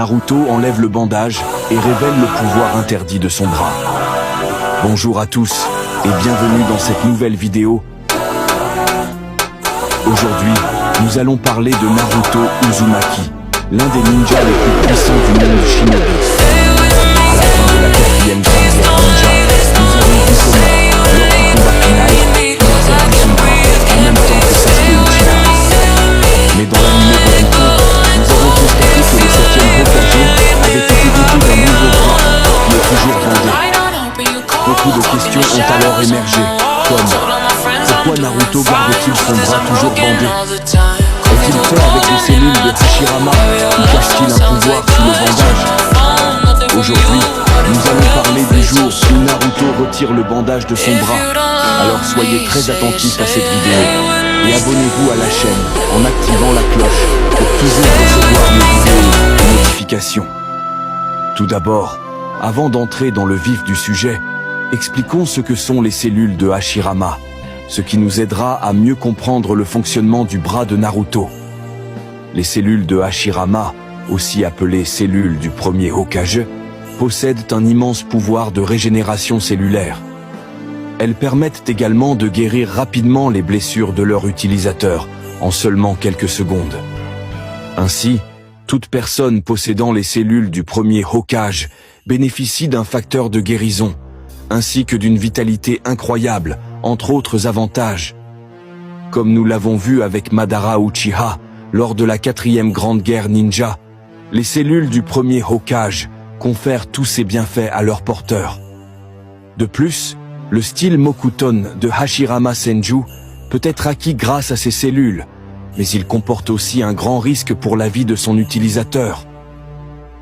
Naruto enlève le bandage et révèle le pouvoir interdit de son bras. Bonjour à tous et bienvenue dans cette nouvelle vidéo. Aujourd'hui, nous allons parler de Naruto Uzumaki, l'un des ninjas les plus puissants du monde shinobi. À la fin de la 4e grande guerre ninja, nous avons vu comment, lors du combat final, il a perdu son bras, en même temps que Sasuke Uchiha. Mais dans l'anime Boruto, nous avons constaté que le 7e Hokage avait été doté d'un nouveau bras qui est toujours bandé. Beaucoup de questions ont alors émergé, comme pourquoi Naruto garde-t-il son bras toujours bandé? Est-il fait avec les cellules de Hashirama ou cache-t-il un pouvoir sous le bandage? Aujourd'hui, nous allons parler du jour où Naruto retire le bandage de son bras. Alors soyez très attentifs à cette vidéo et abonnez-vous à la chaîne en activant la cloche pour toujours recevoir nos vidéos et notifications. Tout d'abord, avant d'entrer dans le vif du sujet, expliquons ce que sont les cellules de Hashirama, ce qui nous aidera à mieux comprendre le fonctionnement du bras de Naruto. Les cellules de Hashirama, aussi appelées cellules du premier Hokage, possèdent un immense pouvoir de régénération cellulaire. Elles permettent également de guérir rapidement les blessures de leur utilisateur, en seulement quelques secondes. Ainsi, toute personne possédant les cellules du premier Hokage bénéficie d'un facteur de guérison, ainsi que d'une vitalité incroyable, entre autres avantages. Comme nous l'avons vu avec Madara Uchiha, lors de la 4e grande guerre ninja, les cellules du premier Hokage confèrent tous ces bienfaits à leur porteur. De plus, le style Mokuton de Hashirama Senju peut être acquis grâce à ces cellules, mais il comporte aussi un grand risque pour la vie de son utilisateur.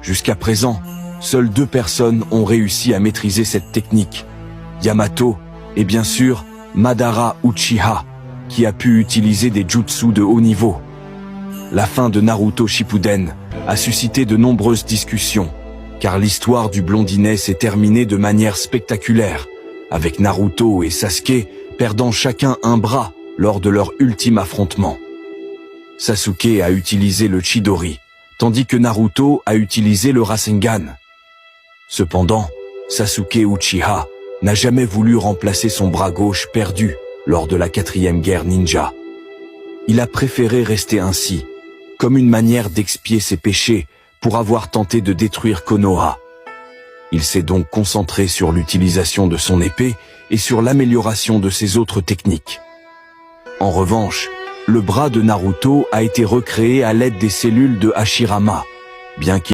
Jusqu'à présent, seules 2 personnes ont réussi à maîtriser cette technique, Yamato et bien sûr Madara Uchiha, qui a pu utiliser des jutsu de haut niveau. La fin de Naruto Shippuden a suscité de nombreuses discussions, car l'histoire du blondinet s'est terminée de manière spectaculaire, avec Naruto et Sasuke perdant chacun un bras lors de leur ultime affrontement. Sasuke a utilisé le Chidori, tandis que Naruto a utilisé le Rasengan. Cependant, Sasuke Uchiha n'a jamais voulu remplacer son bras gauche perdu lors de la 4e guerre ninja. Il a préféré rester ainsi, comme une manière d'expier ses péchés pour avoir tenté de détruire Konoha. Il s'est donc concentré sur l'utilisation de son épée et sur l'amélioration de ses autres techniques. En revanche, le bras de Naruto a été recréé à l'aide des cellules de Hashirama, bien qu'il